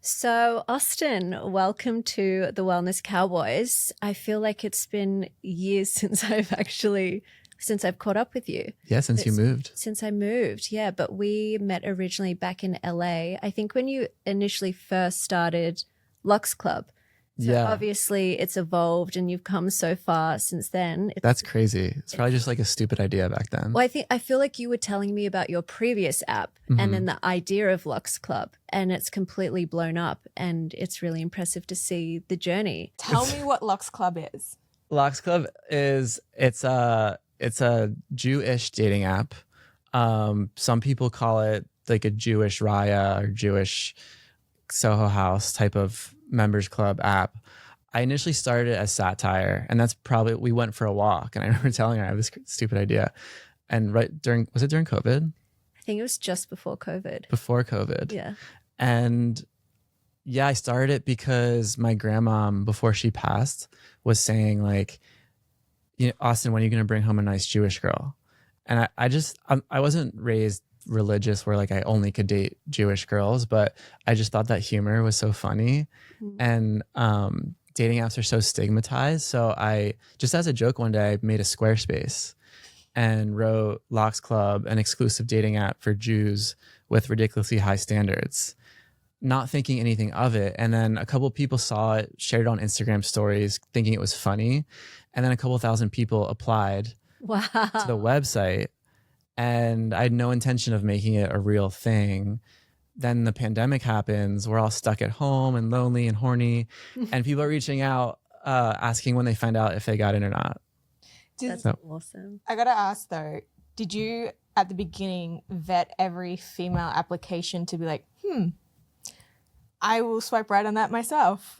So, Austin, welcome to the Wellness Cowboys. I feel like it's been years since I've caught up with you. Yeah, since you moved. Since I moved, yeah. But we met originally back in LA. I think when you initially first started Lox Club. So Yeah. obviously it's evolved and you've come so far since then. That's crazy. It's probably just like a stupid idea back then. Well, I feel like you were telling me about your previous app and then the idea of Lox Club, and it's completely blown up, and it's really impressive to see the journey. Tell me what Lox Club is. Lox Club it's a Jewish dating app. Some people call it like a Jewish Raya or Jewish Soho House type of members club app. I initially started it as satire, and that's probably, we went for a walk and I remember telling her I have this stupid idea. And was it during COVID? I think it was just before COVID. Before COVID. Yeah. And yeah, I started it because my grandma, before she passed, was saying like, you know, Austin, when are you going to bring home a nice Jewish girl? And I wasn't raised religious where like I only could date Jewish girls, but I just thought that humor was so funny. And dating apps are so stigmatized. So I just, as a joke, one day I made a Squarespace and wrote Lox Club, an exclusive dating app for Jews with ridiculously high standards, not thinking anything of it. And then a couple of people saw it, shared it on Instagram stories, thinking it was funny. And then a couple thousand people applied to the website. And I had no intention of making it a real thing. Then the pandemic happens. We're all stuck at home and lonely and horny. And people are reaching out, asking when they find out if they got in or not. That's awesome. I got to ask though, did you at the beginning vet every female application to be like, I will swipe right on that myself?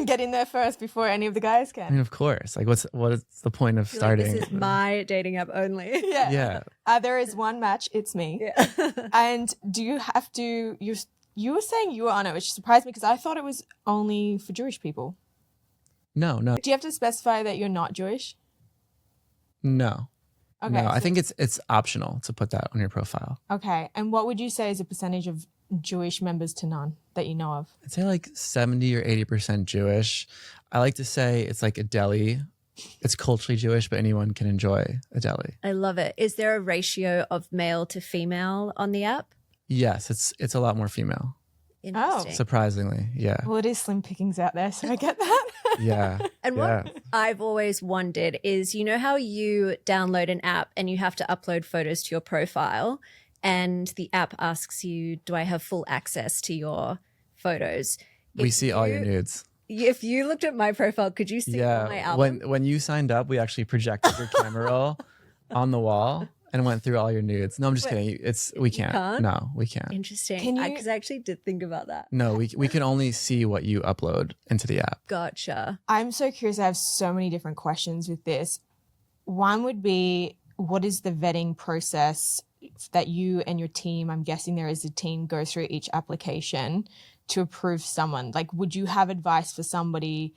Get in there first before any of the guys can. I mean, of course. Like, what is the point of starting? Like, this is my dating app only. Yeah. There is one match. It's me. Yeah. And do you have to? You were saying you were on it, which surprised me because I thought it was only for Jewish people. No. Do you have to specify that you're not Jewish? No. Okay. No, so, I think it's optional to put that on your profile. Okay. And what would you say is a percentage of Jewish members to none that you know of? I'd say like 70 or 80% Jewish. I like to say it's like a deli. It's culturally Jewish, but anyone can enjoy a deli. I love it. Is there a ratio of male to female on the app? Yes, it's a lot more female. Interesting. Surprisingly, yeah. Well, it is slim pickings out there, so I get that. Yeah. And what I've always wondered is, you know how you download an app and you have to upload photos to your profile, and the app asks you, do I have full access to your photos? We see all your nudes. If you looked at my profile, could you see all my album? When you signed up, we actually projected your camera roll on the wall and went through all your nudes. No, I'm just kidding. We can't. No, we can't. Interesting. Because I actually did think about that. No, we can only see what you upload into the app. Gotcha. I'm so curious. I have so many different questions with this. One would be, what is the vetting process that you and your team, I'm guessing there is a team, go through each application to approve someone? Like, would you have advice for somebody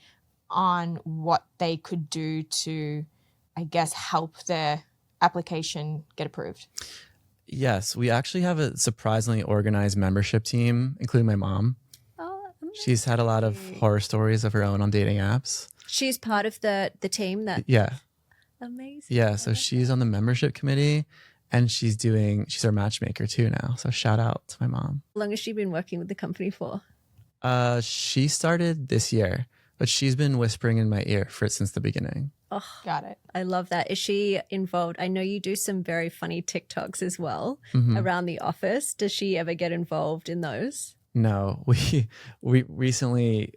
on what they could do to, I guess, help their application get approved? Yes, we actually have a surprisingly organized membership team, including my mom. Oh, amazing. She's had a lot of horror stories of her own on dating apps. She's part of the team that... Yeah. Amazing. Yeah, so she's on the membership committee, and she's our matchmaker too now. So shout out to my mom. How long has she been working with the company for? She started this year, but she's been whispering in my ear since the beginning. Oh, got it. I love that. Is she involved? I know you do some very funny TikToks as well around the office. Does she ever get involved in those? No, we recently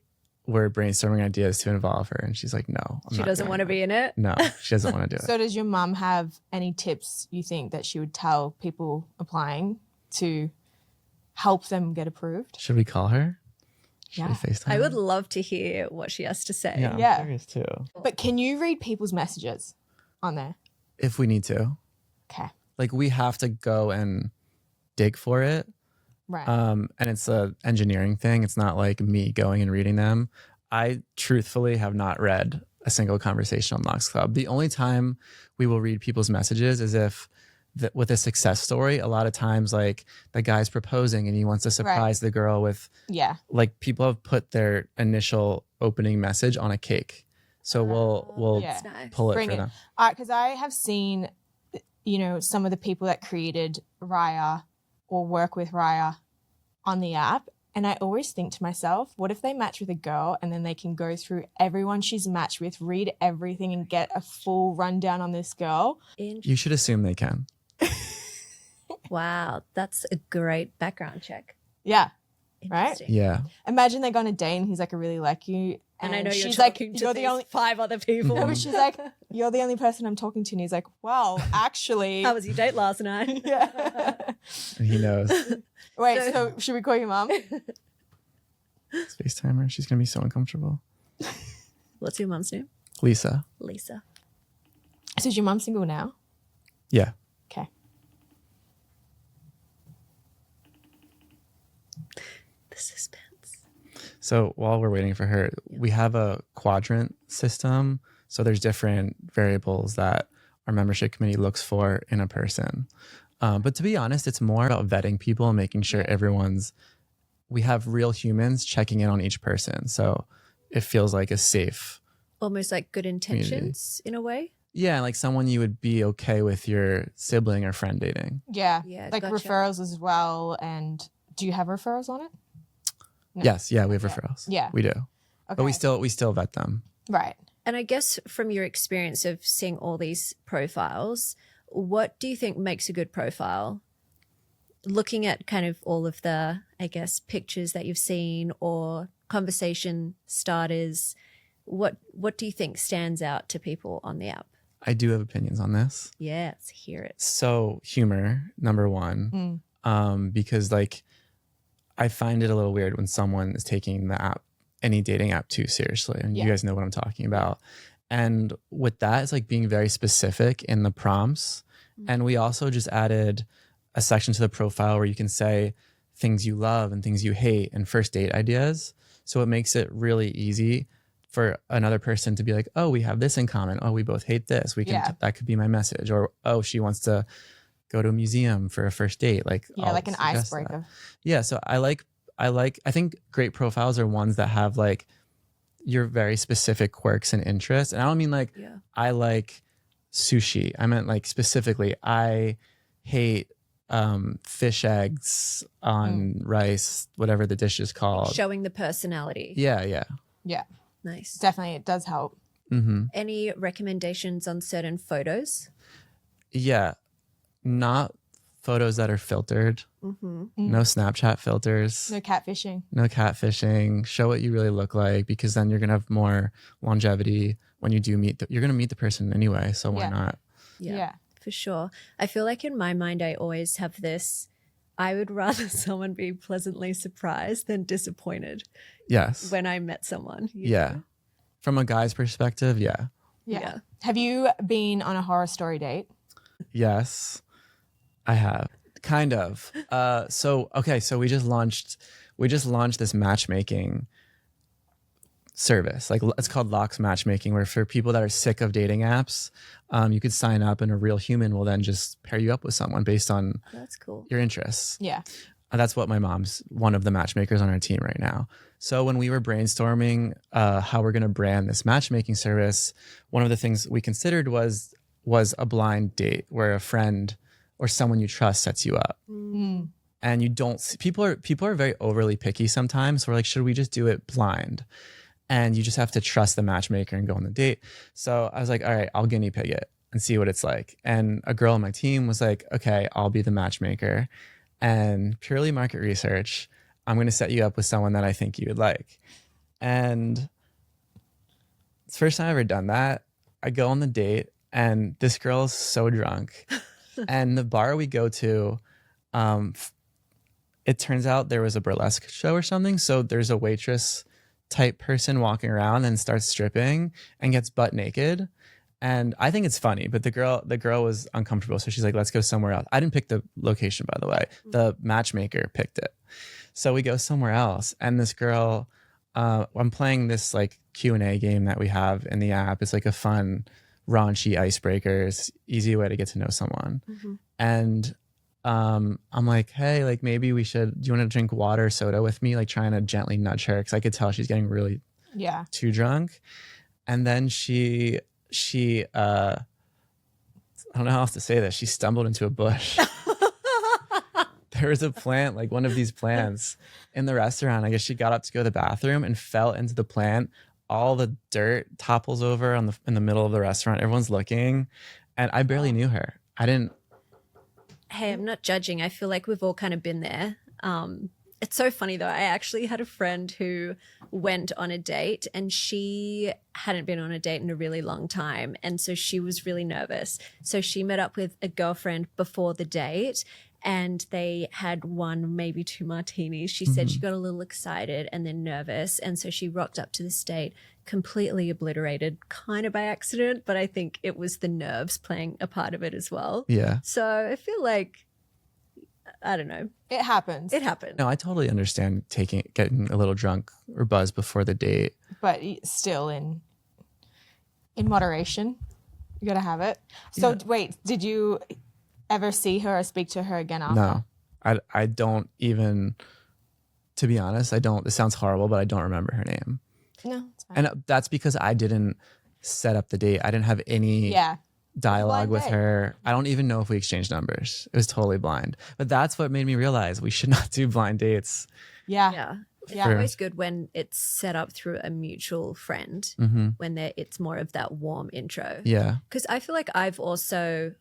were brainstorming ideas to involve her, and she's like, no. She doesn't want to be in it? No, she doesn't want to do it. So does your mom have any tips you think that she would tell people applying to help them get approved? Should we call her? Should Yeah. we FaceTime I would her? love to hear what she has to say. Yeah, I'm Yeah. curious too. But can you read people's messages on there? If we need to. Okay. Like, we have to go and dig for it. Right. And it's a engineering thing. It's not like me going and reading them. I truthfully have not read a single conversation on Lox Club. The only time we will read people's messages is if with a success story, a lot of times like the guy's proposing and he wants to surprise the girl with like people have put their initial opening message on a cake. So we'll that's nice. pull it Bring for it. them. Because I have seen, you know, some of the people that created Raya or work with Raya on the app. And I always think to myself, what if they match with a girl and then they can go through everyone she's matched with, read everything and get a full rundown on this girl? You should assume they can. Wow, that's a great background check. Yeah. Interesting. Yeah. Imagine they go on a date and he's like, I really like you. And I know you're she's talking like, to you're these the only 5 other people. No, but she's like, you're the only person I'm talking to. And he's like, well, actually. How was your date last night? Yeah. And he knows. Wait, so should we call your mom? FaceTime her. She's going to be so uncomfortable. What's your mum's name? Lisa. Lisa. So is your mom single now? Yeah. Okay. The suspense. So while we're waiting for her, we have a quadrant system. So there's different variables that our membership committee looks for in a person. But to be honest, it's more about vetting people and making sure we have real humans checking in on each person. So it feels like a safe. Almost like good intentions in a way. Yeah, like someone you would be okay with your sibling or friend dating. Yeah. Yeah, like gotcha. referrals as well. And do you have referrals on it? No. Yes, yeah, we have referrals. Yeah. We do. Okay. But we still vet them. Right. And I guess from your experience of seeing all these profiles, what do you think makes a good profile? Looking at kind of all of the, I guess, pictures that you've seen or conversation starters, what do you think stands out to people on the app? I do have opinions on this. Yeah, let's hear it. So humor, number one, because like I find it a little weird when someone is taking the app, any dating app too seriously. And you guys know what I'm talking about. And with that, it's like being very specific in the prompts. And we also just added a section to the profile where you can say things you love and things you hate and first date ideas. So it makes it really easy for another person to be like, oh, we have this in common. Oh, we both hate this. We can, that could be my message. Or, oh, she wants to go to a museum for a first date. Like, like an icebreaker. Yeah. So I think great profiles are ones that have like your very specific quirks and interests. And I don't mean like, I like sushi. I meant like specifically, I hate fish eggs on rice, whatever the dish is called. Showing the personality. Yeah. Nice. Definitely. It does help. Any recommendations on certain photos? Yeah. Not photos that are filtered. No Snapchat filters. No catfishing. No catfishing. Show what you really look like, because then you're going to have more longevity when you do you're going to meet the person anyway. So why not? Yeah, for sure. I feel like in my mind, I always have this, I would rather someone be pleasantly surprised than disappointed. Yes. When I met someone. You know? From a guy's perspective, yeah. Have you been on a horror story date? Yes, I have. Kind of. So we just launched this matchmaking service. Like, it's called Lox Matchmaking, where for people that are sick of dating apps, you could sign up and a real human will then just pair you up with someone based on that's cool. your interests. Yeah. And that's what my mom's one of the matchmakers on our team right now. So when we were brainstorming how we're going to brand this matchmaking service, one of the things we considered was a blind date where a friend or someone you trust sets you up. And you don't see, people are very overly picky sometimes. So we're like, should we just do it blind? And you just have to trust the matchmaker and go on the date. So I was like, all right, I'll guinea pig it and see what it's like. And a girl on my team was like, okay, I'll be the matchmaker. And purely market research, I'm going to set you up with someone that I think you would like. And it's the first time I've ever done that. I go on the date and this girl is so drunk. And the bar we go to, it turns out there was a burlesque show or something. So there's a waitress type person walking around and starts stripping and gets butt naked. And I think it's funny, but the girl was uncomfortable. So she's like, let's go somewhere else. I didn't pick the location, by the way. The matchmaker picked it. So we go somewhere else. And this girl, I'm playing this like Q&A game that we have in the app. It's like a fun raunchy icebreakers, easy way to get to know someone. And I'm like, hey, like maybe do you want to drink water or soda with me? Like trying to gently nudge her because I could tell she's getting really too drunk. And then she I don't know how else to say this. She stumbled into a bush. There was a plant, like one of these plants in the restaurant. I guess she got up to go to the bathroom and fell into the plant. All the dirt topples over in the middle of the restaurant. Everyone's looking, and I barely knew her. I didn't. Hey, I'm not judging. I feel like we've all kind of been there. It's so funny though. I actually had a friend who went on a date and she hadn't been on a date in a really long time. And so she was really nervous. So she met up with a girlfriend before the date and they had one, maybe two martinis. She said she got a little excited and then nervous. And so she rocked up to this date completely obliterated, kind of by accident, but I think it was the nerves playing a part of it as well. Yeah. So I feel like, I don't know. It happens. It happened. No, I totally understand getting a little drunk or buzzed before the date. But still in moderation. You got to have it. So wait, did you ever see her or speak to her again after? No, I don't even, to be honest, I don't, it sounds horrible, but I don't remember her name. No, it's fine. And that's because I didn't set up the date. I didn't have any dialogue Blind with date. her. I don't even know if we exchanged numbers. It was totally blind. But that's what made me realize we should not do blind dates. Yeah. It's Yeah. always good when it's set up through a mutual friend, when it's more of that warm intro. Yeah. Because I feel like I've also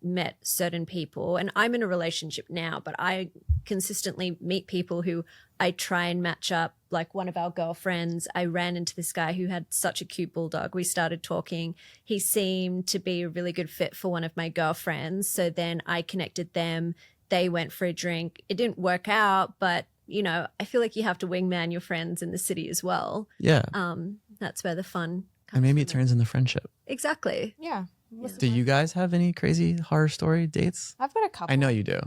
met certain people, and I'm in a relationship now, but I consistently meet people who I try and match up. Like one of our girlfriends, I ran into this guy who had such a cute bulldog. We started talking. He seemed to be a really good fit for one of my girlfriends. So then I connected them. They went for a drink. It didn't work out, but you know, I feel like you have to wingman your friends in the city as well. Yeah. That's where the fun comes And maybe it from. turns into friendship. Exactly. Yeah. Do you guys have any crazy horror story dates? I've got a couple. I know you do.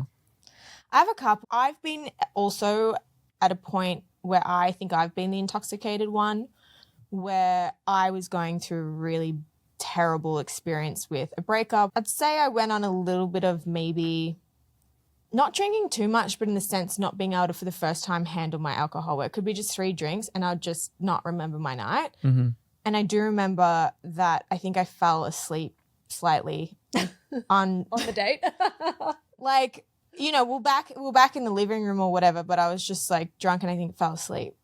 I have a couple. I've been also at a point where I think I've been the intoxicated one, where I was going through a really terrible experience with a breakup. I'd say I went on a little bit of maybe not drinking too much, but in the sense not being able to, for the first time, handle my alcohol. Where it could be just 3 drinks and I'd just not remember my night. Mm-hmm. And I do remember that I think I fell asleep slightly on the date. like, you know, we're back in the living room or whatever, but I was just like drunk and I think fell asleep.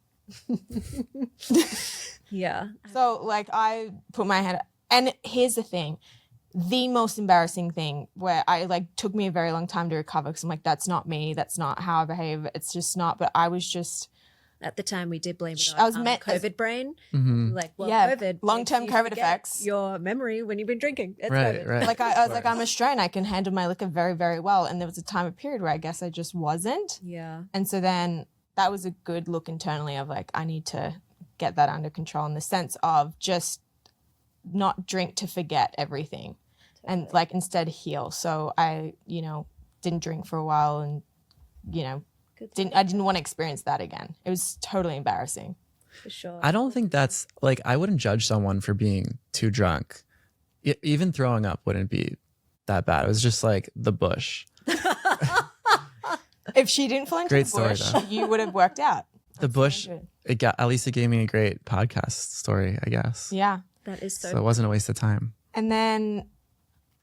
Yeah. So like I put my head, and here's the thing, the most embarrassing thing where I like took me a very long time to recover because I'm like, that's not me. That's not how I behave. It's just not, but I was just. At the time, we did blame it on I was meant COVID brain. Mm-hmm. Like, well, Yeah, COVID. long-term makes you COVID forget effects. Your memory when you've been drinking. It's Right, COVID. right. Like I was like, I'm Australian. I can handle my liquor very, very well. And there was a time, a period where I guess I just wasn't. Yeah. And so then that was a good look internally of like, I need to get that under control in the sense of just not drink to forget everything and like instead heal. So I, you know, didn't drink for a while and, you know, I didn't want to experience that again. It was totally embarrassing. For sure. I don't think that's like, I wouldn't judge someone for being too drunk. Even throwing up wouldn't be that bad. It was just like the bush. If she didn't fall into Great the story, bush, though. you would have worked out. The bush, good. at least it gave me a great podcast story, I guess. Yeah. That is so. So it wasn't a waste of time. And then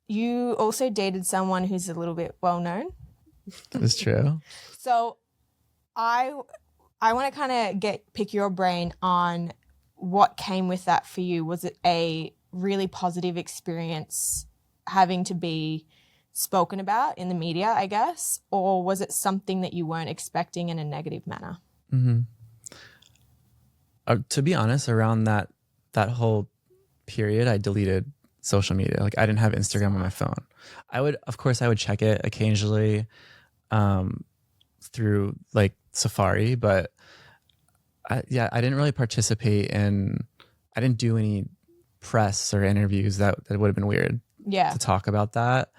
you also dated someone who's a little bit well known. It's true. So I want to kind of pick your brain on what came with that for you. Was it a really positive experience having to be spoken about in the media, I guess, or was it something that you weren't expecting in a negative manner? Mm-hmm. To be honest, around that whole period, I deleted social media. Like I didn't have Instagram on my phone. Of course, I would check it occasionally through like Safari, but I didn't really participate in. I didn't do any press or interviews. That would have been weird. Yeah. To talk about that.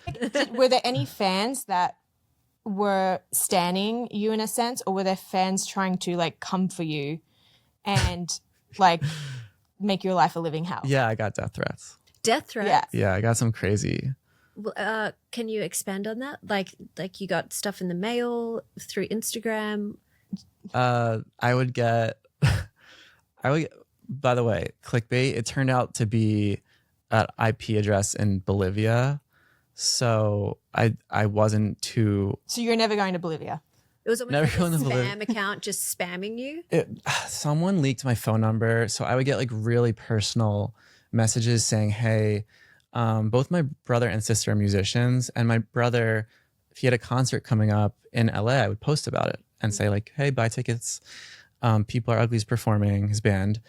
Were there any fans that were standing you in a sense, or were there fans trying to like come for you and like make your life a living hell? Yeah, I got death threats. Death threats. Yeah. Yeah, I got some crazy. Can you expand on that? Like you got stuff in the mail through Instagram? I would get, by the way, clickbait, it turned out to be an IP address in Bolivia. So I wasn't too. So you're never going to Bolivia? It was almost Never like a going to Bolivia. spam account just spamming you. Someone leaked my phone number. So I would get like really personal messages saying, hey, both my brother and sister are musicians. And my brother, if he had a concert coming up in LA, I would post about it and say like, hey, buy tickets. People Are Ugly's performing, his band.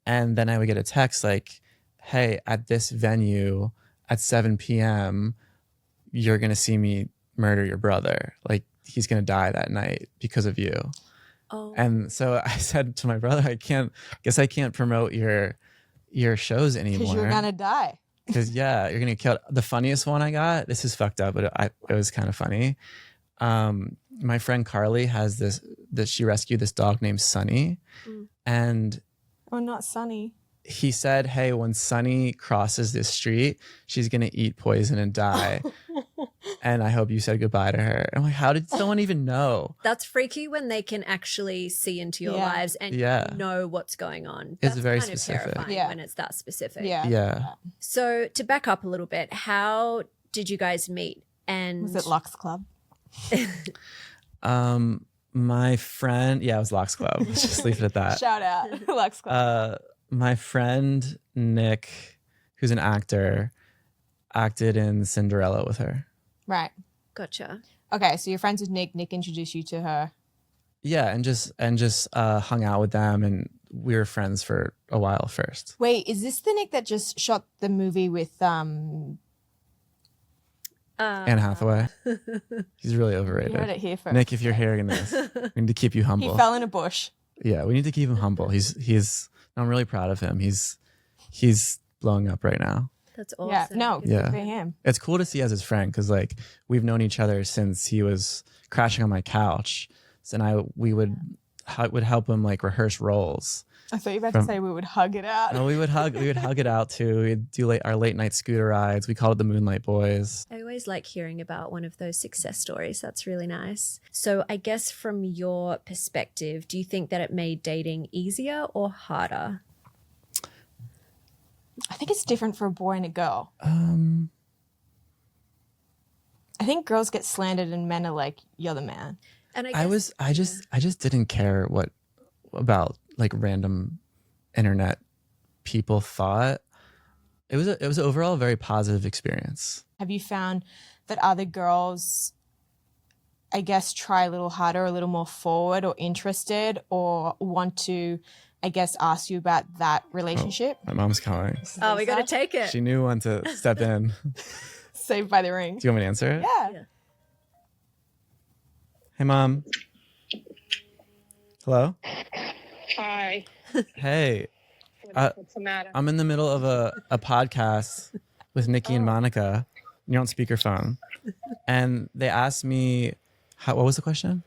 And then I would get a text like, hey, at this venue at 7 p.m., you're going to see me murder your brother. Like, he's going to die that night because of you. Oh. And so I said to my brother, I can't promote your shows anymore. Because you're going to die. Because, yeah, you're going to get killed. The funniest one I got, this is fucked up, but it was kind of funny. My friend Carly has this she rescued this dog named Sunny. And Oh, not Sunny. he said, hey, when Sunny crosses this street, she's going to eat poison and die. And I hope you said goodbye to her. I'm like, how did someone even know? That's freaky when they can actually see into your Yeah. lives and Yeah. know what's going on. It's That's very kind specific. of terrifying Yeah. when it's that specific. Yeah. Yeah. So to back up a little bit, how did you guys meet? And Was it Lox Club? My friend, it was Lox Club. Let's just leave it at that. Shout out. Lox Club. My friend Nick, who's an actor, acted in Cinderella with her. Right. Gotcha. Okay, so you're friends with Nick. Nick introduced you to her. Yeah, and just hung out with them, and we were friends for a while first. Wait, is this the Nick that just shot the movie with Anne Hathaway. He's really overrated. You heard it here first. Nick, if you're hearing this, we need to keep you He humble. fell in a bush. Yeah, we need to keep him humble. I'm really proud of him. He's blowing up right now. That's awesome. Yeah, no, Yeah. good for him. It's cool to see as his friend because like we've known each other since he was crashing on my couch, and we would help him like rehearse roles. I thought you were about to say we would hug it out. And we would hug it out too. We'd do our late night scooter rides. We called it the Moonlight Boys. I always like hearing about one of those success stories. That's really nice. So I guess from your perspective, do you think that it made dating easier or harder? I think it's different for a boy and a girl. I think girls get slandered and men are like, you're the man. And I guess, I just didn't care what about like random internet people thought. It was overall a very positive experience. Have you found that other girls, I guess, try a little harder, a little more forward or interested or want to, I guess, ask you about that relationship? My mom's calling. we got to take it. She knew when to step in. Saved by the ring. Do you want me to answer it? Yeah. Hey, Mom. Hello? Hi. Hey. What's the matter? I'm in the middle of a podcast with Nikki and Monica. You're on speakerphone. And they asked me, what was the question?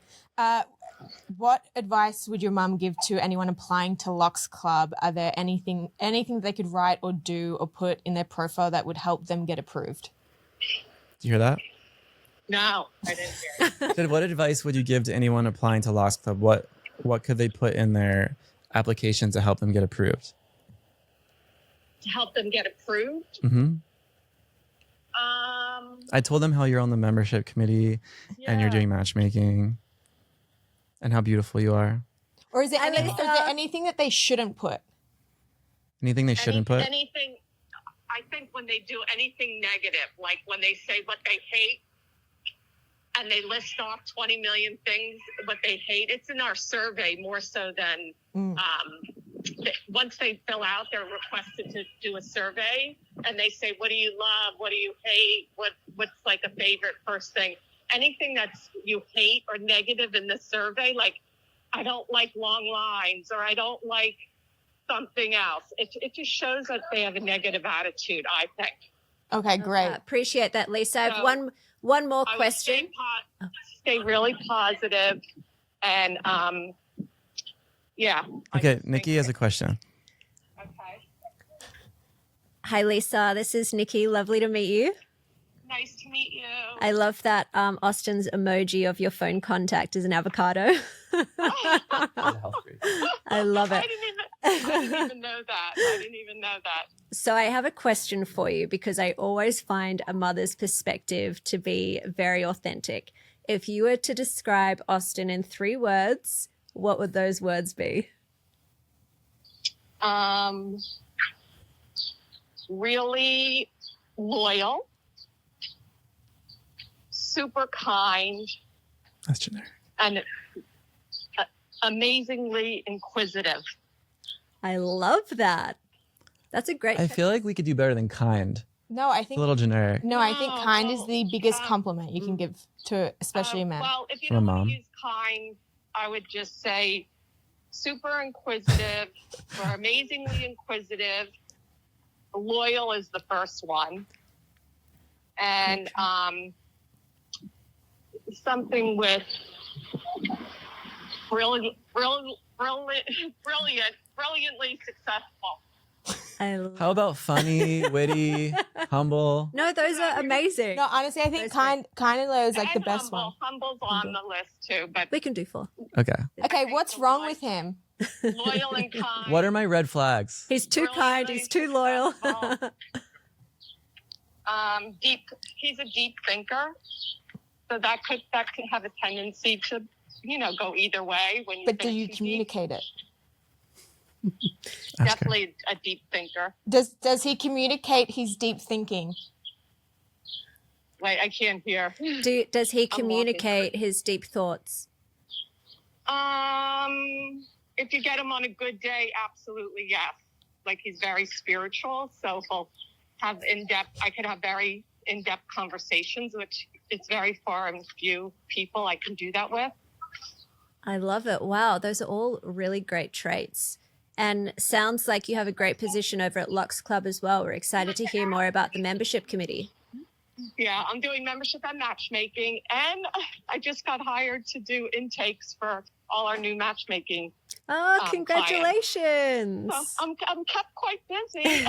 What advice would your mum give to anyone applying to Lox Club? Are there anything they could write or do or put in their profile that would help them get approved? Did you hear that? No, I didn't hear it. Said, what advice would you give to anyone applying to Lox Club? What could they put in their application to help them get approved? To help them get approved? Mm-hmm. I told them how you're on the membership committee and you're doing matchmaking and how beautiful you are. Or is there anything that they shouldn't put? Anything they shouldn't put? Anything, I think when they do anything negative, like when they say what they hate and they list off 20 million things, what they hate, it's in our survey more so than once they fill out, they're requested to do a survey and they say, what do you love? What do you hate? What's like a favorite first thing? Anything that's you hate or negative in the survey, like I don't like long lines or I don't like something else. It just shows that they have a negative attitude, I think. Okay, great. Appreciate that, Lisa. I have So, one more I would question. stay really positive and yeah. Okay, Nikki has a question. Okay. Hi, Lisa. This is Nikki. Lovely to meet you. Nice to meet you. I love that Austin's emoji of your phone contact is an avocado. I love it. I didn't even know that. I didn't even know that. So I have a question for you because I always find a mother's perspective to be very authentic. If you were to describe Austin in 3 words, what would those words be? Really loyal, super kind, That's generic. and amazingly inquisitive. I love that. That's a great. I feel like we could do better than kind. No, I It's think a little generic. no, I think No, kind is the biggest um, compliment you can give to especially a man. Well, if you From a don't want mom. to use kind, I would just say super inquisitive or amazingly inquisitive. Loyal is the first one. And something with brilliantly successful. I love. How about funny, witty, humble? No, those are amazing. No, honestly, I think Those kind and low is like the And best humble. one. Humble's on the list too, but We can do 4. Okay. Okay, Okay, what's so wrong like- with him? loyal and kind. What are my red flags? He's too kind. He's too loyal. successful. Deep. He's a deep thinker, so that could have a tendency to, go either way. When you But do think you too communicate it? deep. Ask her. Definitely a deep thinker. Does he communicate his deep thinking? Wait, I can't hear. Does he walking. communicate his deep thoughts? If you get him on a good day, absolutely yes. Like he's very spiritual, so he'll have I could have very in-depth conversations, which it's very far and few people I can do that with. I love it. Wow, those are all really great traits. And sounds like you have a great position over at Lox Club as well. We're excited to hear more about the membership committee. Yeah, I'm doing membership and matchmaking, and I just got hired to do intakes for all our new matchmaking. Oh, congratulations. So I'm kept quite busy.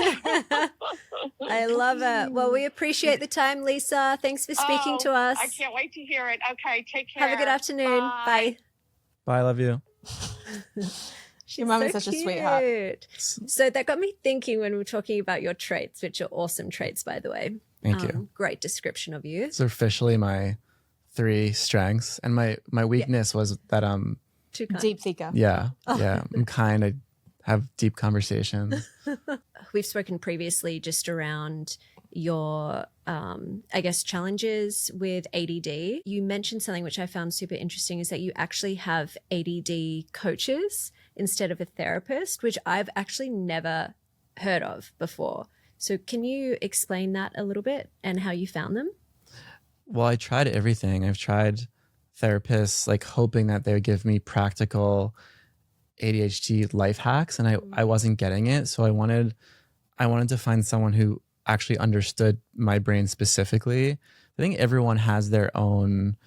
I love it. Well, we appreciate the time, Lisa. Thanks for speaking to us. I can't wait to hear it. Okay, take care. Have a good afternoon. Bye. Bye, I love you. Your mum is such a sweetheart. cute. So that got me thinking when we were talking about your traits, which are awesome traits, by the way. Thank you. Great description of you. It's officially my 3 strengths, and my weakness was that Too kind. Deep thinker. yeah, I'm kind. I have deep conversations. We've spoken previously just around your, I guess, challenges with ADD. You mentioned something which I found super interesting is that you actually have ADD coaches instead of a therapist, which I've actually never heard of before. So can you explain that a little bit and how you found them? Well, I tried everything. I've tried therapists, like hoping that they would give me practical ADHD life hacks, and I wasn't getting it. So I wanted to find someone who actually understood my brain specifically. I think everyone has their own,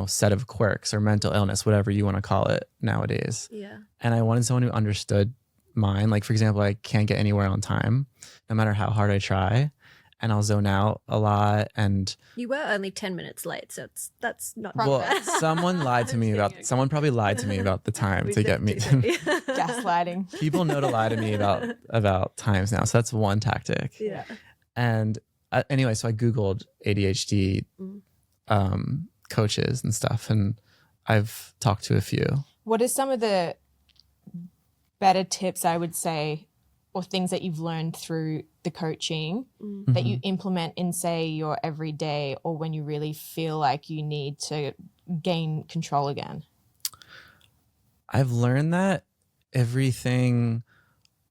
set of quirks or mental illness, whatever you want to call it nowadays. Yeah. And I wanted someone who understood mine. Like, for example, I can't get anywhere on time, no matter how hard I try. And I'll zone out a lot. And You were only 10 minutes late, so that's not well, bad. someone lied to me someone probably lied to me about the time to get me. Gaslighting. People know to lie to me about times now. So that's one tactic. Yeah. And anyway, so I Googled ADHD coaches and stuff, and I've talked to a few. What are some of the better tips, I would say, or things that you've learned through the coaching that you implement in, say, your everyday, or when you really feel like you need to gain control again? I've learned that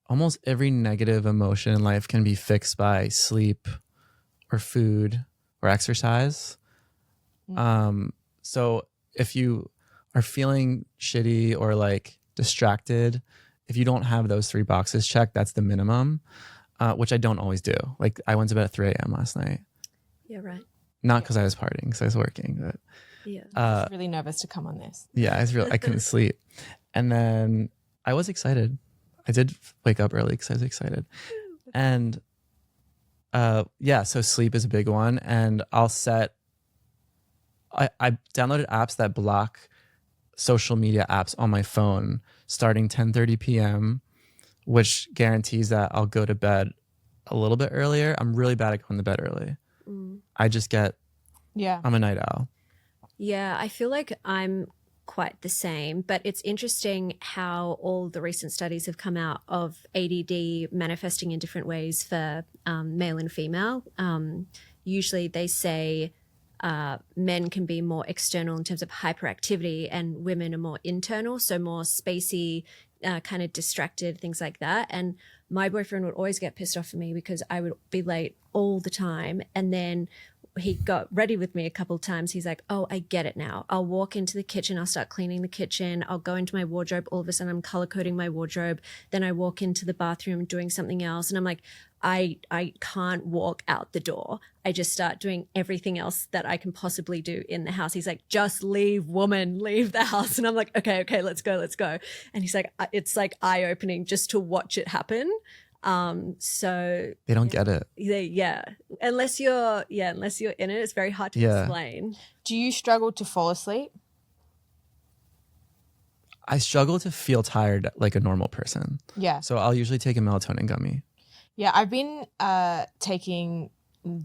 almost every negative emotion in life can be fixed by sleep or food or exercise. So if you are feeling shitty or like distracted, if you don't have those 3 boxes checked, that's the minimum, which I don't always do. Like I went to bed at 3 a.m. last night. Yeah, right. Not because I was partying, because I was working. But Yeah. I was really nervous to come on this. yeah, I couldn't sleep. And then I was excited. I did wake up early because I was excited. And Yeah, so sleep is a big one, and I downloaded apps that block social media apps on my phone starting 10:30 p.m., which guarantees that I'll go to bed a little bit earlier. I'm really bad at going to bed early. I just get, I'm a night owl. Yeah, I feel like I'm quite the same, but it's interesting how all the recent studies have come out of ADD manifesting in different ways for male and female. Usually they say men can be more external in terms of hyperactivity and women are more internal, so more spacey, kind of distracted, things like that. And my boyfriend would always get pissed off at me because I would be late all the time. And then he got ready with me a couple of times. He's like, oh, I get it now. I'll walk into the kitchen. I'll start cleaning the kitchen. I'll go into my wardrobe. All of a sudden I'm color coding my wardrobe. Then I walk into the bathroom doing something else. And I'm like, I can't walk out the door. I just start doing everything else that I can possibly do in the house. He's like, just leave, woman, leave the house. And I'm like, okay, let's go. And he's like, it's like eye-opening just to watch it happen. So they don't get it. Unless you're in it, it's very hard to explain. Do you struggle to fall asleep? I struggle to feel tired like a normal person. Yeah. So I'll usually take a melatonin gummy. Yeah, I've been taking,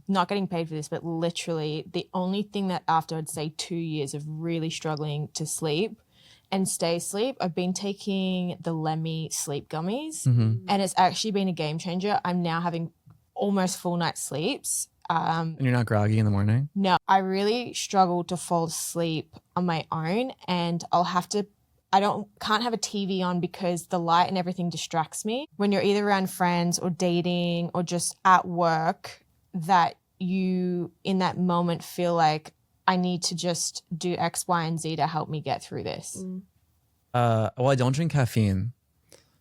not getting paid for this, but literally the only thing that after I'd say 2 years of really struggling to sleep and stay asleep, I've been taking the Lemmy sleep gummies, and it's actually been a game changer. I'm now having almost full night sleeps. And you're not groggy in the morning? No, I really struggle to fall asleep on my own, and can't have a TV on because the light and everything distracts me. When you're either around friends or dating or just at work, that you in that moment feel like I need to just do X, Y, and Z to help me get through this. Well, I don't drink caffeine.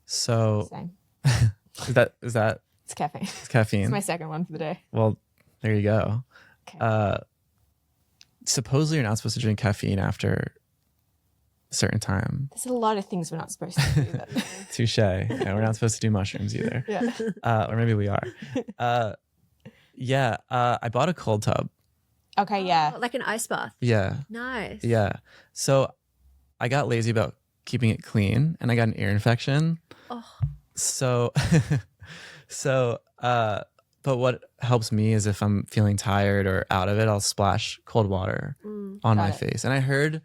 So Same. is that It's caffeine. it's caffeine? It's my second one for the day. Well, there you go. Okay. Supposedly you're not supposed to drink caffeine after a certain time. There's a lot of things we're not supposed to do. Touche. Yeah, we're not supposed to do mushrooms either. Yeah. Or maybe we are. I bought a cold tub. Okay, yeah. Like an ice bath. Yeah. Nice. Yeah. So I got lazy about keeping it clean and I got an ear infection. Oh. So, but what helps me is if I'm feeling tired or out of it, I'll splash cold water on my face. And I heard,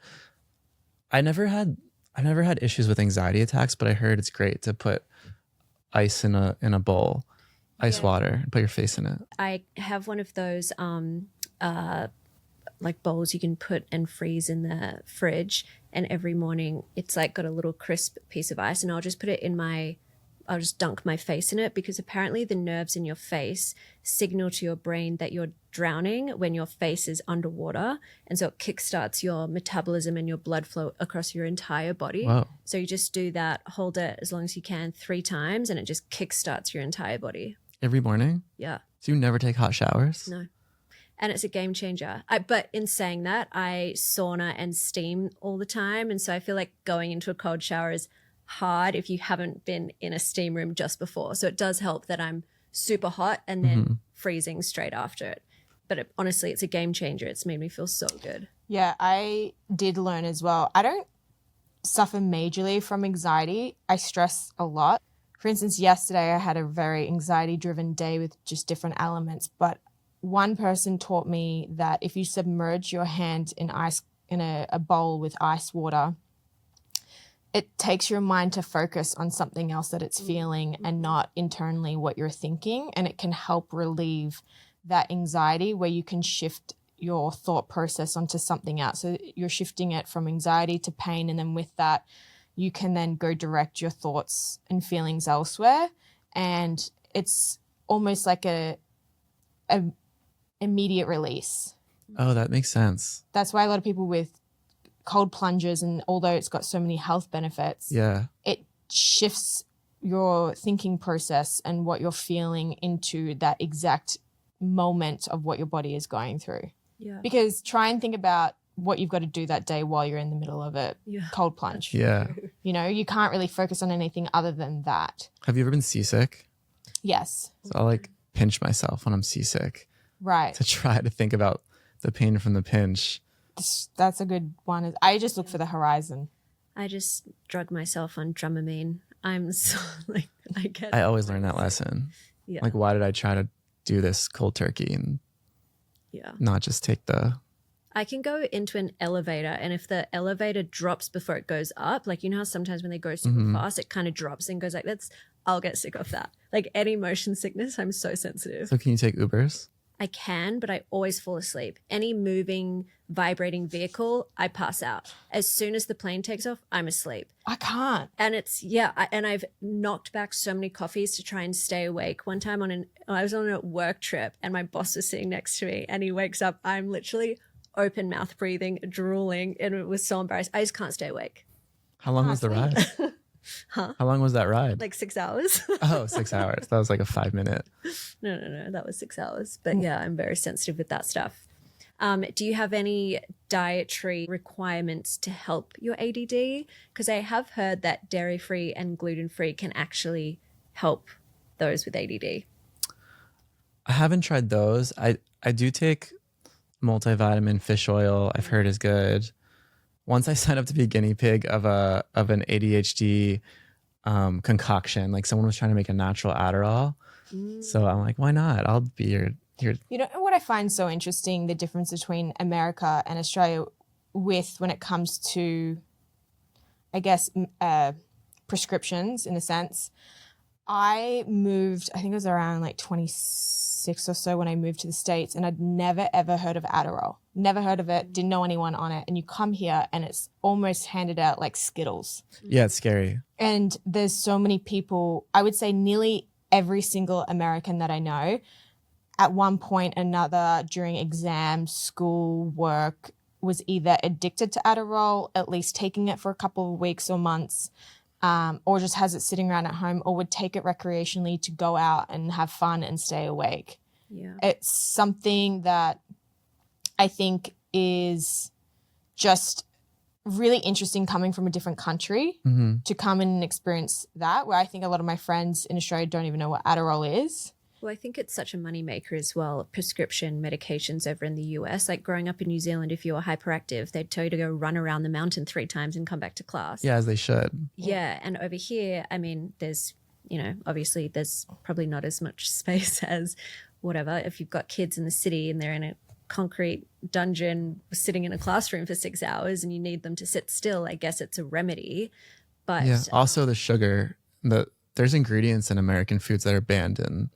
I never had issues with anxiety attacks, but I heard it's great to put ice in a bowl, ice water, and put your face in it. I have one of those like bowls you can put and freeze in the fridge, and every morning it's like got a little crisp piece of ice, and I'll just dunk my face in it, because apparently the nerves in your face signal to your brain that you're drowning when your face is underwater, and so it kickstarts your metabolism and your blood flow across your entire body. Wow. So you just do that, hold it as long as you can 3 times, and it just kickstarts your entire body. Every morning? Yeah. So you never take hot showers? No. And it's a game changer. But in saying that, I sauna and steam all the time. And so I feel like going into a cold shower is hard if you haven't been in a steam room just before. So it does help that I'm super hot and then freezing straight after it. But honestly, it's a game changer. It's made me feel so good. Yeah, I did learn as well. I don't suffer majorly from anxiety. I stress a lot. For instance, yesterday I had a very anxiety-driven day with just different elements, but one person taught me that if you submerge your hand in a bowl with ice water, it takes your mind to focus on something else that it's feeling and not internally what you're thinking, and it can help relieve that anxiety where you can shift your thought process onto something else. So you're shifting it from anxiety to pain, and then with that, you can then go direct your thoughts and feelings elsewhere, and it's almost like a immediate release. Oh, that makes sense. That's why a lot of people with cold plunges, and although it's got so many health benefits, it shifts your thinking process and what you're feeling into that exact moment of what your body is going through. Yeah. Because try and think about what you've got to do that day while you're in the middle of a cold plunge. Yeah. You know, you can't really focus on anything other than that. Have you ever been seasick? Yes. So pinch myself when I'm seasick Right. to try to think about the pain from the pinch. That's a good one. I just look for the horizon. I just drug myself on Dramamine. I'm so like I always learn that lesson. Yeah. Like, why did I try to do this cold turkey and not just take the... I can go into an elevator, and if the elevator drops before it goes up, like, you know how sometimes when they go super fast, it kind of drops and goes like, I'll get sick of that. Like any motion sickness, I'm so sensitive. So can you take Ubers? I can, but I always fall asleep. Any moving, vibrating vehicle, I pass out. As soon as the plane takes off, I'm asleep. I can't. And and I've knocked back so many coffees to try and stay awake. One time I was on a work trip and my boss was sitting next to me and he wakes up. I'm literally open mouth breathing, drooling, and it was so embarrassed. I just can't stay awake. How long was the ride? Huh? How long was that ride? Like 6 hours. Oh, 6 hours. That was like a 5-minute. No. That was 6 hours. But yeah, I'm very sensitive with that stuff. Do you have any dietary requirements to help your ADD? Because I have heard that dairy-free and gluten-free can actually help those with ADD. I haven't tried those. I do take multivitamin fish oil. I've heard is good. Once I signed up to be a guinea pig of an ADHD concoction, like someone was trying to make a natural Adderall. So I'm like, why not? I'll be your. You know what I find so interesting, the difference between America and Australia when it comes to, I guess, prescriptions in a sense. I moved, I think it was around like 26 or so when I moved to the States, and I'd never, ever heard of Adderall. Never heard of it, didn't know anyone on it. And you come here and it's almost handed out like Skittles. Yeah, it's scary. And there's so many people, I would say nearly every single American that I know, at one point or another during exams, school, work, was either addicted to Adderall, at least taking it for a couple of weeks or months, or just has it sitting around at home, or would take it recreationally to go out and have fun and stay awake. Yeah. It's something that I think is just really interesting coming from a different country to come and experience that, where I think a lot of my friends in Australia don't even know what Adderall is. Well, I think it's such a moneymaker as well, prescription medications over in the US. Like growing up in New Zealand, if you were hyperactive, they'd tell you to go run around the mountain 3 times and come back to class. Yeah, as they should. Yeah. And over here, I mean, there's, obviously there's probably not as much space as whatever. If you've got kids in the city and they're in a concrete dungeon sitting in a classroom for 6 hours and you need them to sit still, I guess it's a remedy. But yeah, also the sugar, there's ingredients in American foods that are banned in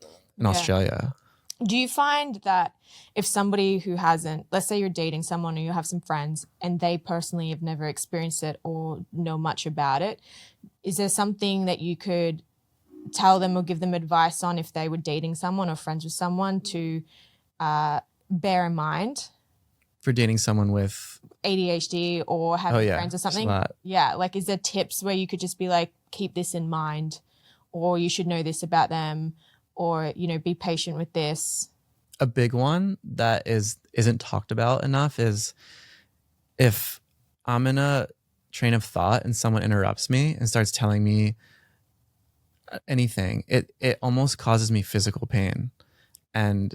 Australia. Do you find that if somebody who hasn't, let's say you're dating someone or you have some friends and they personally have never experienced it or know much about it, is there something that you could tell them or give them advice on if they were dating someone or friends with someone to bear in mind? For dating someone with ADHD or having friends or something? Yeah, like is there tips where you could just be like, keep this in mind, or you should know this about them, or, be patient with this? A big one that isn't talked about enough is if I'm in a train of thought and someone interrupts me and starts telling me anything, it almost causes me physical pain. And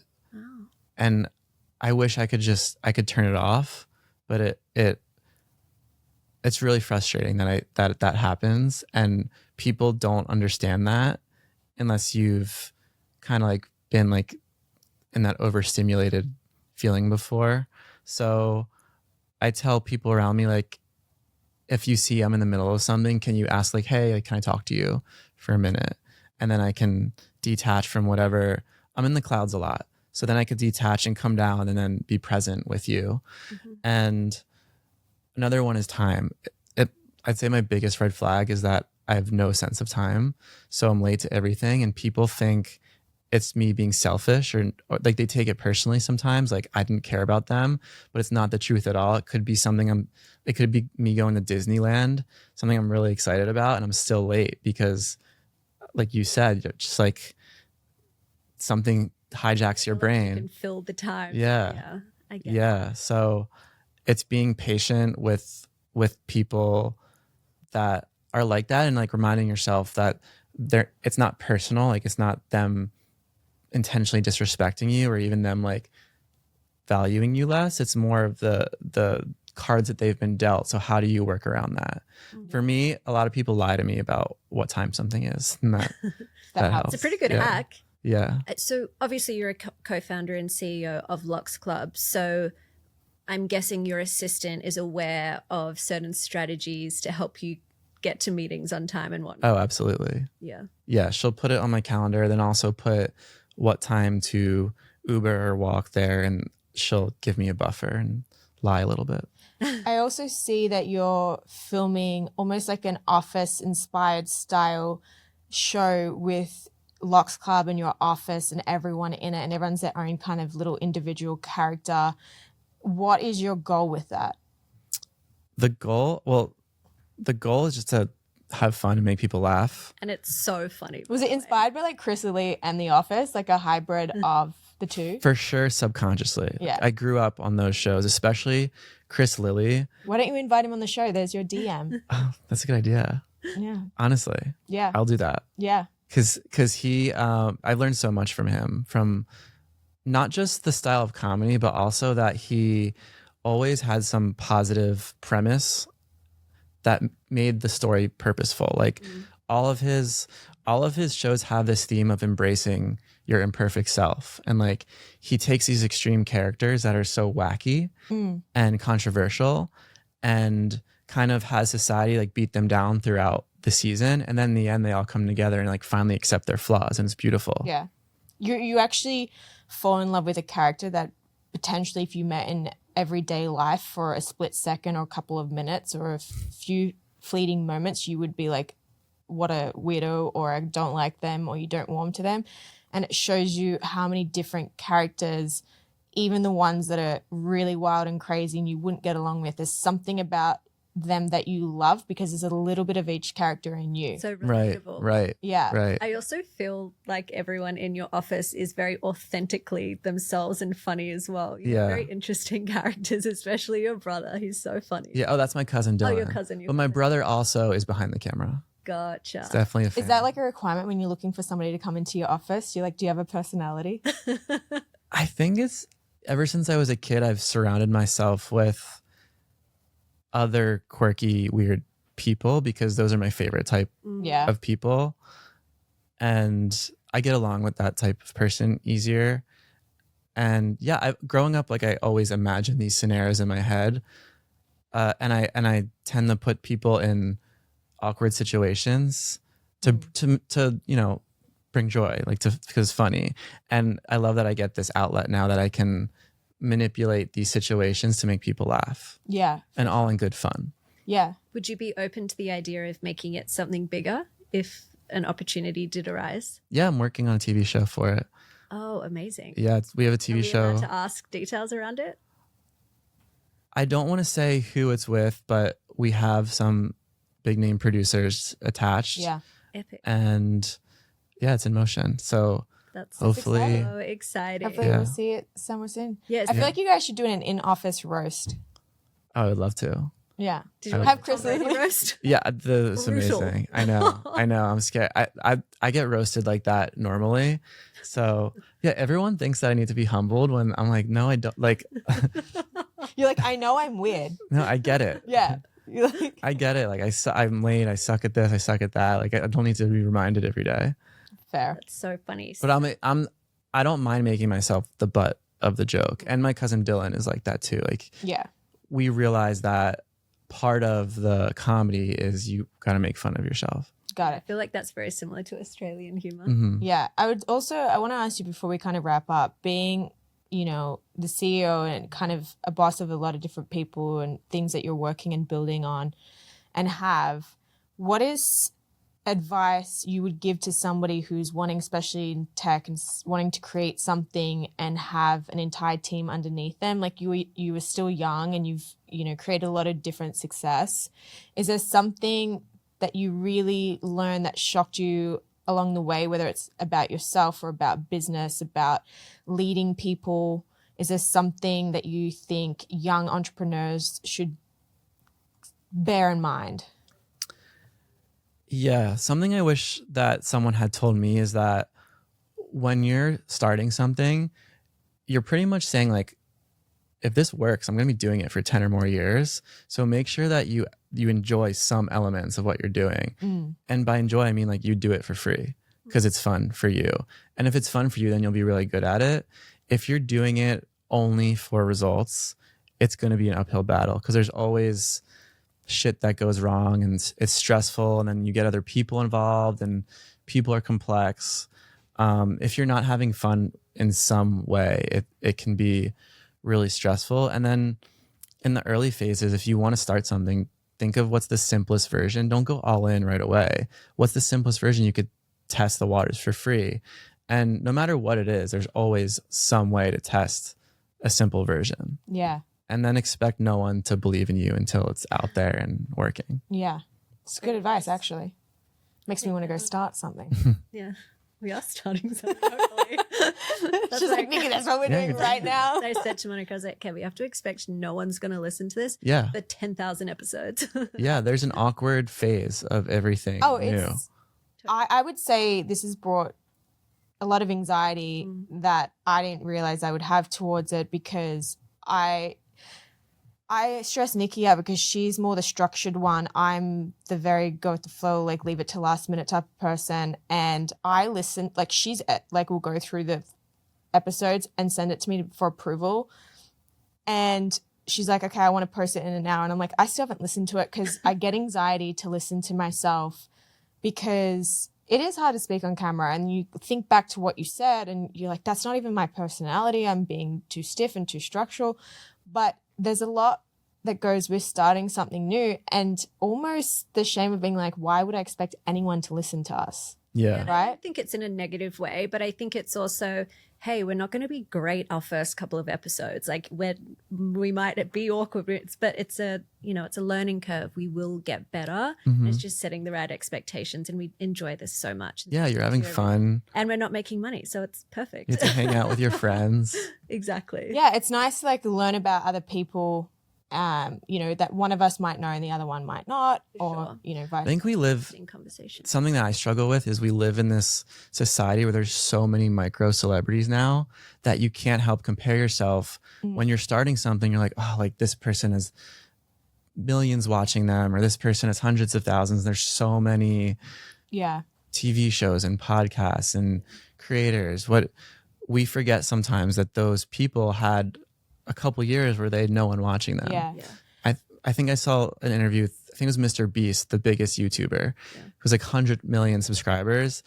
I wish I could turn it off, but it's really frustrating that happens, and people don't understand that unless you've kind of like been like in that overstimulated feeling before. So I tell people around me, like, if you see I'm in the middle of something, can you ask like, hey, like, can I talk to you for a minute? And then I can detach from whatever. I'm in the clouds a lot. So then I could detach and come down and then be present with you. And another one is time. I'd say my biggest red flag is that I have no sense of time. So I'm late to everything, and people think it's me being selfish or like they take it personally sometimes, like I didn't care about them, but it's not the truth at all. It could be it could be me going to Disneyland, something I'm really excited about, and I'm still late because, like you said, just like something hijacks your brain. You can fill the time. Yeah. I get it. So it's being patient with people that are like that, and like reminding yourself that it's not personal. Like it's not them intentionally disrespecting you or even them like valuing you less. It's more of the cards that they've been dealt. So how do you work around that? For me, a lot of people lie to me about what time something is, and that helps. It's a pretty good Yeah. hack. Yeah. So obviously you're a co-founder and CEO of Lox Club. So I'm guessing your assistant is aware of certain strategies to help you get to meetings on time and whatnot. Oh, absolutely. Yeah. Yeah. She'll put it on my calendar, then also put what time to Uber or walk there, and she'll give me a buffer and lie a little bit. I also see that you're filming almost like an office-inspired style show with Lox Club and your office and everyone in it, and everyone's their own kind of little individual character. What is your goal with that? The goal is just to have fun and make people laugh. And it's so funny. Was it inspired by like Chris Lilly and The Office, like a hybrid of the two? For sure, subconsciously. Yeah. I grew up on those shows, especially Chris Lilly. Why don't you invite him on the show? There's your DM. Oh, that's a good idea. Yeah. Honestly, Yeah. I'll do that. Yeah. Because he, I've learned so much from him, from not just the style of comedy, but also that he always had some positive premise that made the story purposeful. Like all of his shows have this theme of embracing your imperfect self. And like he takes these extreme characters that are so wacky and controversial and kind of has society like beat them down throughout the season. And then in the end, they all come together and like finally accept their flaws. And it's beautiful. Yeah. You actually fall in love with a character that potentially if you met in everyday life for a split second or a couple of minutes or a few fleeting moments, you would be like, what a weirdo, or I don't like them, or you don't warm to them. And it shows you how many different characters, even the ones that are really wild and crazy and you wouldn't get along with, there's something about them that you love because there's a little bit of each character in you. So Right. relatable. Right. Yeah. Right. I also feel like everyone in your office is very authentically themselves and funny as well. You have Yeah. very interesting characters, especially your brother. He's so funny. Yeah. Oh, that's my cousin Dylan. your cousin, But my brother also is behind the camera. Gotcha. It's definitely a fan. Is that like a requirement when you're looking for somebody to come into your office? You're like, do you have a personality? I think it's ever since I was a kid, I've surrounded myself with other quirky, weird people because those are my favorite type Yeah. of people. And I get along with that type of person easier. And yeah, growing up, like I always imagine these scenarios in my head. And I tend to put people in awkward situations to you know, bring joy, like because it's funny. And I love that I get this outlet now that I can manipulate these situations to make people laugh, Yeah. and all in good fun. Yeah. Would you be open to the idea of making it something bigger if an opportunity did arise? Yeah, I'm working on a TV show for it. Oh, amazing. Yeah, we have a Are TV we show. allowed to ask details around it? I don't want to say who it's with, but we have some big name producers attached. Yeah. Epic. And yeah, it's in motion. So That's hopefully- so exciting. Hopefully Yeah. we'll see it somewhere soon. Yes. I feel like you guys should do an in-office roast. I would love to. Yeah. Did you I watch have the Chris Tom Brady Lilly? roast? Yeah, it's Brutal. amazing. I know. I'm scared. I get roasted like that normally. So yeah, everyone thinks that I need to be humbled when I'm like, no, I don't. Like, You're like, I know I'm weird. no, I get it. Yeah. You're like, I get it. Like I'm late. I suck at this. I suck at that. Like I don't need to be reminded every day. fair. That's so funny. But I don't mind making myself the butt of the joke. And my cousin Dylan is like that too. Like Yeah. we realize that part of the comedy is you got to make fun of yourself. Got I it. feel like that's very similar to Australian humor. Hmm. Yeah. I want to ask you before we kind of wrap up, being, you know, the CEO and kind of a boss of a lot of different people and things that you're working and building on and what is advice you would give to somebody who's wanting, especially in tech and wanting to create something and have an entire team underneath them? Like you were still young and you've, you know, created a lot of different success. Is there something that you really learned that shocked you along the way, whether it's about yourself or about business, about leading people? Is there something that you think young entrepreneurs should bear in mind? Yeah. Something I wish that someone had told me is that when you're starting something, you're pretty much saying like, if this works, I'm going to be doing it for 10 or more years. So make sure that you enjoy some elements of what you're doing. And by enjoy, I mean like you do it for free because it's fun for you. And if it's fun for you, then you'll be really good at it. If you're doing it only for results, it's going to be an uphill battle because there's always shit that goes wrong and it's stressful. And then you get other people involved and people are complex. If you're not having fun in some way, it can be really stressful. And then in the early phases, if you want to start something, think of what's the simplest version. Don't go all in right away. What's the simplest version you could test the waters for free? And no matter what it is, there's always some way to test a simple version. Yeah. And then expect no one to believe in you until it's out there and working. Yeah. It's good advice, actually. Makes me want to go start something. Yeah. We are starting something, hopefully. She's like, Nikki, that's what we're doing right now. I said to Monica, I was like, okay, we have to expect no one's going to listen to this Yeah. for 10,000 episodes. Yeah, there's an awkward phase of everything new. I would say this has brought a lot of anxiety that I didn't realize I would have towards it because I stress Nikki out because she's more the structured one. I'm the very go with the flow, like leave it to last minute type of person. And I listen, like she's like will go through the episodes and send it to me for approval. And she's like, okay, I want to post it in an hour. And I'm like, I still haven't listened to it because I get anxiety to listen to myself because it is hard to speak on camera. And you think back to what you said and you're like, that's not even my personality. I'm being too stiff and too structural. But there's a lot that goes with starting something new and almost the shame of being like, why would I expect anyone to listen to us? Yeah. I don't think it's in a negative way, but I think it's also, hey, we're not going to be great our first couple of episodes. Like we might be awkward, but it's a learning curve. We will get better. It's just setting the right expectations, and we enjoy this so much. Yeah, you're having fun. And we're not making money, so it's perfect. You get to hang out with your friends. Exactly. Yeah, it's nice to like learn about other people, that one of us might know and the other one might not, or, vice I think we live, something that I struggle with is we live in this society where there's so many micro celebrities now that you can't help compare yourself. When you're starting something, you're like, oh, like this person has millions watching them, or this person has hundreds of thousands. There's so many TV shows and podcasts and creators. What we forget sometimes that those people had a couple years where they had no one watching them. Yeah. I think I saw an interview with, I think it was Mr. Beast, the biggest YouTuber, who was like 100 million subscribers.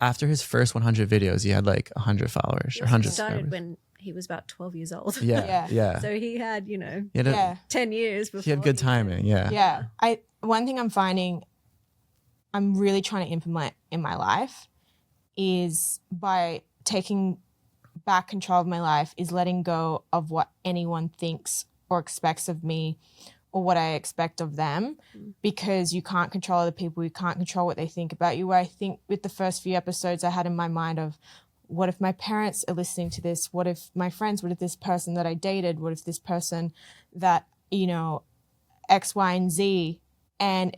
After his first 100 videos, he had like 100 followers or 100 He started subscribers. when he was about 12 years old. Yeah. So he had, He had 10 years before. he had good timing. Yeah. One thing I'm finding I'm really trying to implement in my life is by taking back control of my life is letting go of what anyone thinks or expects of me or what I expect of them, because you can't control other people. You can't control what they think about you. Where I think with the first few episodes I had in my mind of, what if my parents are listening to this? What if my friends? What if this person that I dated? What if this person that, X, Y, and Z? And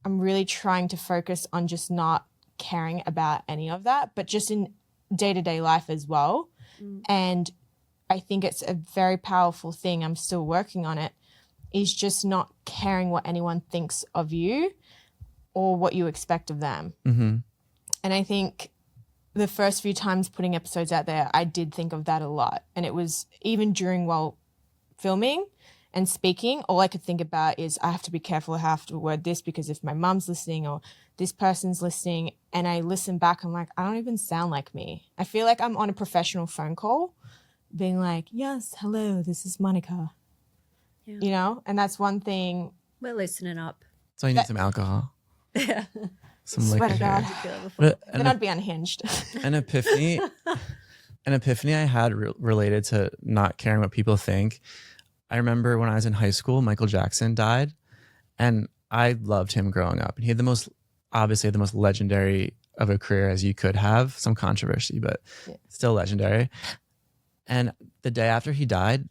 I'm really trying to focus on just not caring about any of that, but just in day-to-day life as well. And I think it's a very powerful thing. I'm still working on it, is just not caring what anyone thinks of you or what you expect of them. And I think the first few times putting episodes out there, I did think of that a lot. And it was even while filming and speaking, all I could think about is I have to be careful how I have to word this, because if my mom's listening or this person's listening, and I listen back, I'm like, I don't even sound like me. I feel like I'm on a professional phone call being like, yes, hello, this is Monica. And that's one thing. We're listening up. So you need some alcohol. Yeah. Some Swear liquor to God. here. Then I'd be unhinged. An epiphany I had related to not caring what people think. I remember when I was in high school, Michael Jackson died, and I loved him growing up. And he had the most legendary of a career as you could have. Some controversy, but still legendary. And the day after he died,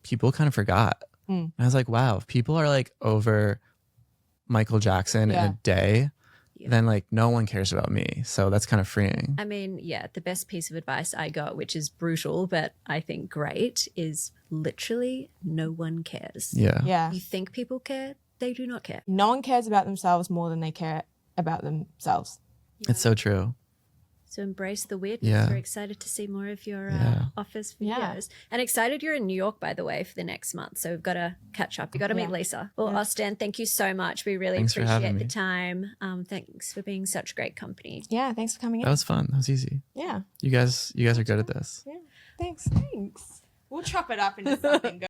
people kind of forgot. And I was like, wow, if people are like over Michael Jackson in a day, then like no one cares about me. So that's kind of freeing. I mean, yeah, the best piece of advice I got, which is brutal, but I think great, is literally no one cares. Yeah. Yeah. You think people care, they do not care. No one cares about themselves more than they care about themselves. It's so true. So embrace the weirdness. Yeah. We're excited to see more of your office videos. Yeah. And excited you're in New York, by the way, for the next month. So we've got to catch up. We've got to meet Lisa. Well, Austin, thank you so much. We really Thanks for appreciate having the me. time. Thanks for being such great company. Yeah, thanks for coming in. That was fun. That was easy. Yeah, You guys are good at this. thanks. We'll chop it up into something.